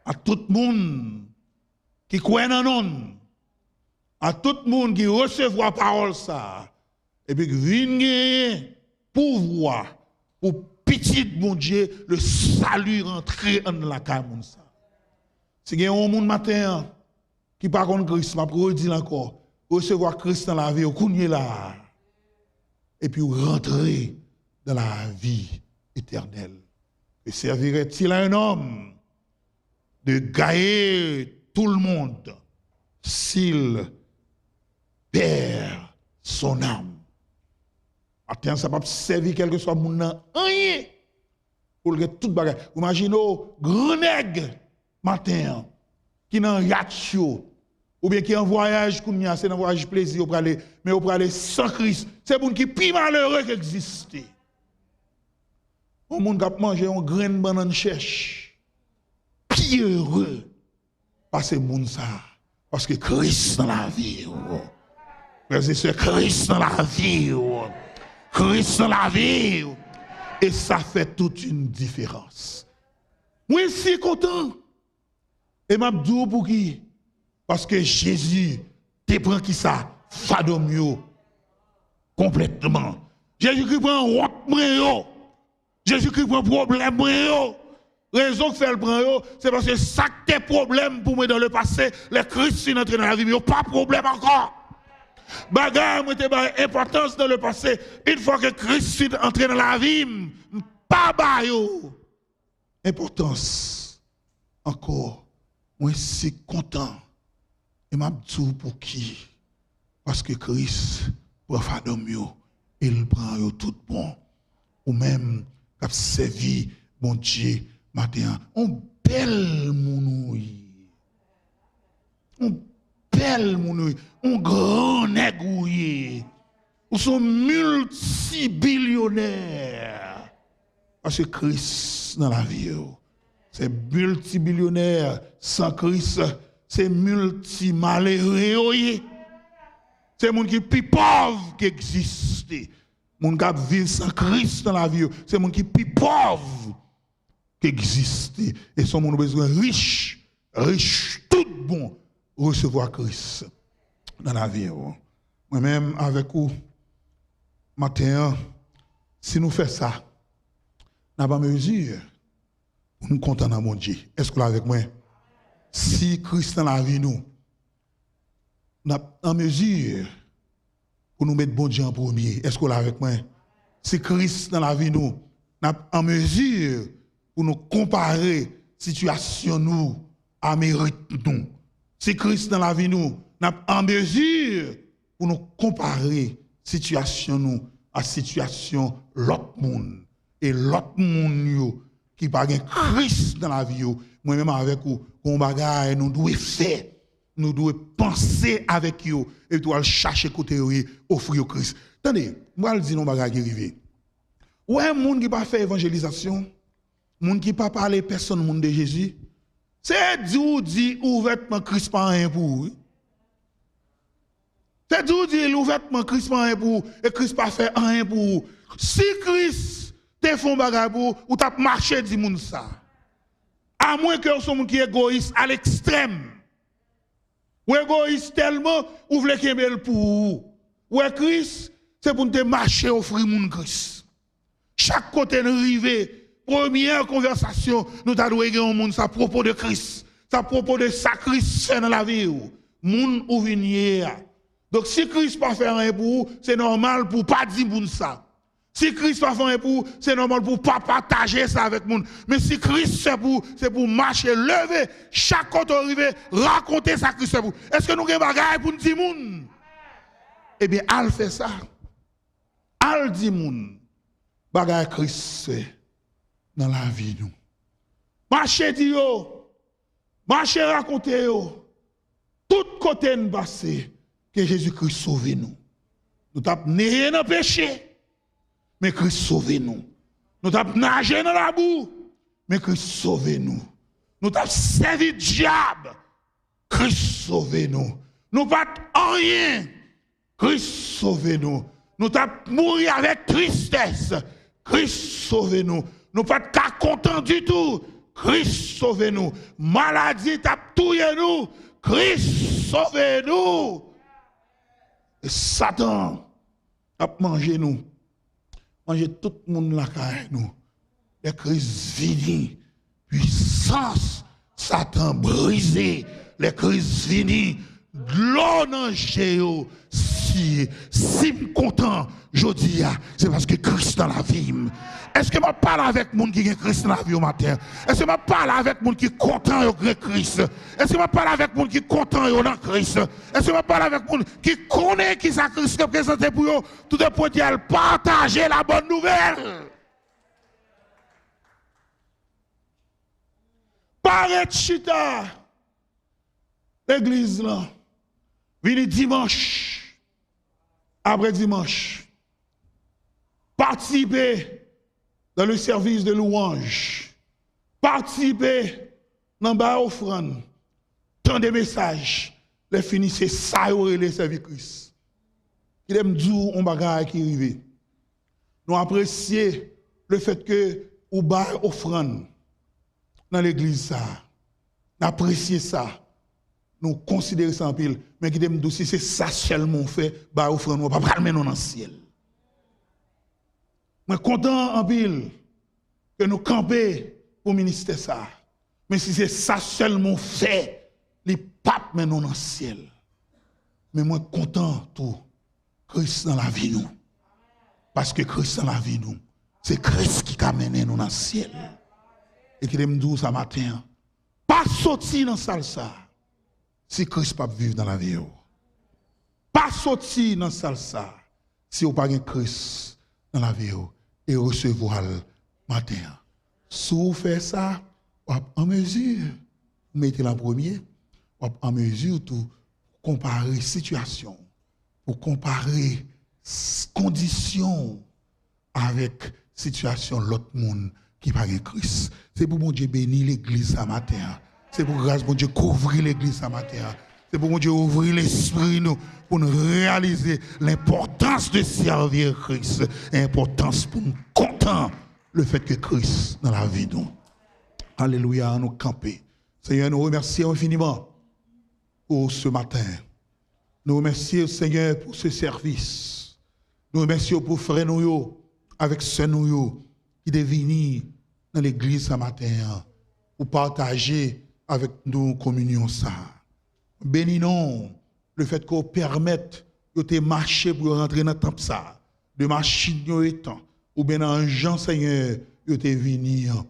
À tout le monde qui croit en nous, à tout le monde qui recevra la parole ça, et puis vient pouvoir pour petit bon Dieu le salut rentrer dans la caille moun ça. Si il y a un monde matin qui par contre Christ m'a redit encore recevoir Christ dans la vie au kounye là et puis rentrer dans la vie éternelle. Et servirait-il à un homme de gagner tout le monde s'il perd son âme? Attends, ça va servir quelque soit mon nom, rien pour le tout bagage. Imaginez grand nègre matin qui dans yatcho ou bien qui en voyage kounya, c'est un voyage plaisir pour aller mais pour aller sans Christ, c'est pour qui plus malheureux qui existe. Un monde qui a mangé un grain de banane cherche. Plus heureux parce que monde ça parce que Christ dans la vie. Frères et sœurs, Christ dans la vie. Christ dans la vie. Et ça fait toute une différence. Moi, je suis content. Et m'a dit pour qui? Parce que Jésus te prend qui ça? Fadomio. Complètement. Jésus-Christ prend route. Jésus-Christ prend problème. Raison que fait le prend, c'est parce que ça que tes problèmes pour moi dans le passé, le Christ est entré dans la vie, mais pas de problème encore. Bagarre, moi, t'es importance dans le passé. Une fois que Christ est entré dans la vie, pas bayo. Importance. Encore. Moi, je suis content. Et m'a dit pour qui? Parce que Christ prend Fadomio. Il prend tout bon. Ou même, qui a servi, mon Dieu, matin. On belle mounouille. On belle mounouille. On grand négouille. Ou sont multibillionnaires. Parce que Christ dans la vie, c'est multibillionnaire. Sans Christ, c'est multimalheureux. C'est les gens qui sont plus pauvres qui existent. Les gens qui vivent sans Christ dans la vie, c'est les gens qui sont plus pauvres qui existent. Et sont gens besoin riches, tout bon, recevoir Christ dans la vie. Moi-même, avec vous, matin, si nous faisons ça, nous n'avons pas mesure. Nous sommes contents dans mon Dieu. Est-ce que vous êtes avec moi? Si Christ dans la vie, nous sommes en mesure pour nous mettre bon Dieu en premier. Est-ce que vous êtes avec moi? Si Christ dans la vie, nous sommes en mesure pour nous comparer situation nous à mérite nous. Si Christ dans la vie, nous sommes en mesure pour nous comparer situation nous à situation l'autre monde. Et l'autre monde qui n'a pas Christ dans la vie, moi-même avec vous, on bagaille, nous devons faire, nous devons penser avec vous, et nous devons chercher côté offrir au Christ. Attendez, moi je dis non bagaille qui arrive. Ouais, monde qui pas fait évangélisation, monde qui pas parler personne monde de Jésus, c'est dit ouvertement Christ pas rien pour vous. C'est dit ouvertement Christ pas rien pour vous et Christ pas fait rien pour vous. Si Christ te font bagaille pour ou t'a marché dit moun ça. À moins que vous soyez qui égoïste à l'extrême. Ou égoïste tellement ou voulez qu'il y ait pour vous. Ou Christ, c'est pour te marcher offrir moun Christ. Chaque côté nous rivé, première conversation, nous t'avons dit un monde à propos de Christ, à propos de sa Christ fait dans la vie. Moun ou venir. Donc si Christ pas faire rien pour vous, c'est normal pour pas dire moun ça. Si Christ pas faire pour, c'est normal pour pas partager ça avec monde. Mais si Christ c'est pour marcher, lever, chaque côté arrivé, raconter ça Christ c'est pour. Est-ce que nous avons des bagages pour nous dire moun? Eh bien, al fait ça. Al dit moun. Bagage Christ c'est dans la vie nous. Marcher dit yo. Marcher raconter yo. Tout côté nous passer que Jésus-Christ sauve nous. Nous t'avons rien dans péché. Mais Christ sauve nous. Nous avons nagé dans la boue, mais Christ sauve nous. Nous avons servi le diable, Christ sauve nous. Nous pas rien, Christ sauve nous. Nous avons mouru avec tristesse, Christ sauve nous. Nous pas content du tout, Christ sauve nous. Maladie t'a tué nous, Christ sauve nous. Et Satan à manger nous. Manger tout le monde là nous. Les crises finies, puissance, Satan brisé, les crises finies, l'eau dans géo. Si je suis content, je dis, c'est parce que Christ dans la vie. Est-ce que je parle avec les gens qui ont Christ dans la vie au matin? Est-ce que je parle avec les gens qui sont contents de Christ? Est-ce que je parle avec les gens qui sont contents dans Christ? Est-ce que je parle avec les gens qui connaissent qui ça Christ présenté pour eux? Tout est pour partager la bonne nouvelle. Paraît chita. L'église là. Venez dimanche. Après dimanche. Participer dans le service de louange. Participer dans la offrande. Tant de messages. Les finissez ça et les services Christ. Il aime dire un bagage qui arrive. Nous apprécions le fait que ou bas offrande dans l'église ça. Nous apprécions ça. Nous considérons ça en pile. Mais qui aime dire si c'est ça seulement fait, bah offrande nous pas calmer nous dans le ciel. Je suis content en pile que nous camper pour ministère ça. Mais si c'est ça seulement fait, les papes nous dans le ciel. Mais moi content tout Christ dans la vie nous. Parce que Christ dans la vie nous, c'est Christ qui a mené nous dans le ciel. Et qui me dit ça matin, pas sortir dans salle ça si Christ pas vivre dans la vie. Pas sortir dans salle ça si vous pas de Christ dans la vie et recevoir le matin. Si vous faites ça, vous êtes en mesure, vous mettez la première, vous êtes en mesure de comparer situation, pour comparer conditions avec situation de l'autre monde qui n'a pas Christ. C'est pour mon Dieu bénir l'église ce matin. C'est pour grâce mon Dieu couvrir l'église ce matin. C'est pour mon Dieu ouvrir l'esprit nous pour nous réaliser l'importance de servir Christ. L'importance pour nous content le fait que Christ dans la vie nous. Alléluia, nous camper. Seigneur, nous remercions infiniment pour ce matin. Nous remercions Seigneur pour ce service. Nous remercions pour frère nous avec sœur nous qui est venu dans l'église ce matin pour partager avec nous communion ça. Bénissons le fait qu'on permette de marcher pour rentrer dans le temple ça, de marcher étant ou bien dans Jean Seigneur de venir.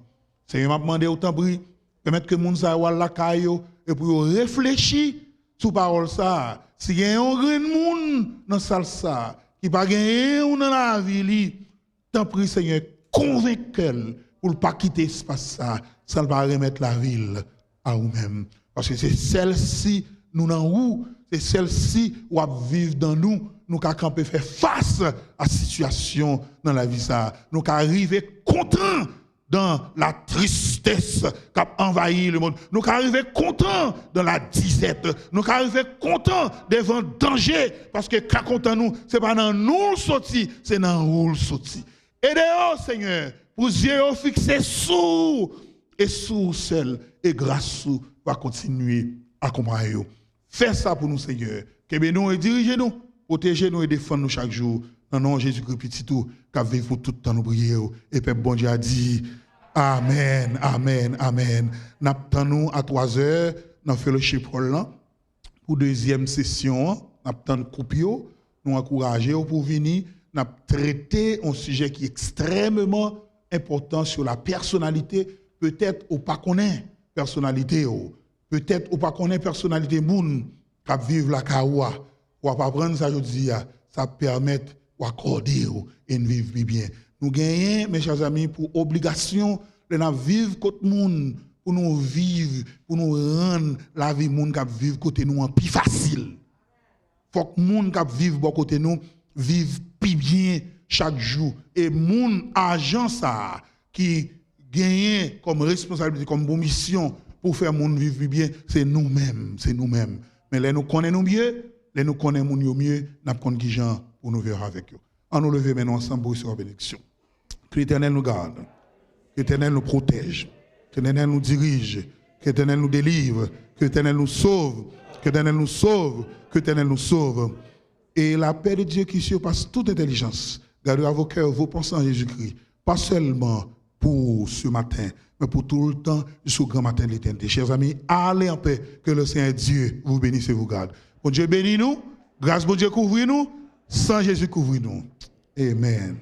Seigneur m'a demandé autant prix permettre que moun sa wala kayo et pour réfléchir sur parole ça. Si y a un grand monde dans salle ça qui pas gagner dans la vie li, tant prie Seigneur convaincre pour pas quitter espace ça va remettre la ville à vous-même parce que c'est celle-ci nous dans où c'est celle-ci où va vivre dans nous qu'à camper faire face à la situation dans la vie ça nous qu'à arriver content dans la tristesse qui a envahi le monde. Nous arrivons contents dans la disette. Nous arrivons contents devant le danger. Parce que quand content nous, ce n'est pas dans nous le sorti, c'est dans nous le sorti. Aidez-nous, Seigneur, pour Dieu fixer sous et sous seul. Et grâce à va continuer à accompagner. Fais ça pour nous, Seigneur. Que nous et dirigez-nous, protégez-nous et défendez-nous chaque jour. Dans le nom de Jésus-Christ, petit tout, qu'avez-vous tout le temps nous prier. Et Père bon Dieu a dit, Amen, Amen, Amen. Nous attendons à 3h dans le fellowship hall pour deuxième session. Nous attendons Coupio, nous encourager pour venir. Nous traiter un sujet qui est extrêmement important sur la personnalité. Peut-être ou pas connaît personnalité. Peut-être ou pas connaît personnalité moun qui vivent la kawa. Ou pas prendre ça aujourd'hui, ça permet d'accorder et de vivre bien. Nous gagnons, mes chers amis, pour obligation de vivre côté monde, pour nous vivre, pour nous rendre la vie monde qui vivre côté nous en plus facile. Faut que monde qui vivre côté nous vive plus bien chaque jour. Et mon agent ça qui gagne comme responsabilité, comme mission pour faire monde vivre plus bien, c'est nous-mêmes, Mais là nous connaissons mieux, là nous connaissons mieux, nous connaissons qui gens pour nous vivre avec eux. On nous lever maintenant ensemble pour la bénédiction. Que l'Éternel nous garde, que l'Éternel nous protège, que l'Éternel nous dirige, que l'Éternel nous délivre, que l'Éternel nous sauve, que l'Éternel nous sauve, que l'Éternel nous sauve. Et la paix de Dieu qui surpasse toute intelligence, gardera vos cœurs, vos pensées en Jésus-Christ. Pas seulement pour ce matin, mais pour tout le temps jusqu'au grand matin de l'éternité. Chers amis, allez en paix. Que le Seigneur Dieu vous bénisse et vous garde. Bon Dieu bénisse nous. Grâce bon Dieu couvre nous. Sans Jésus couvre nous. Amen.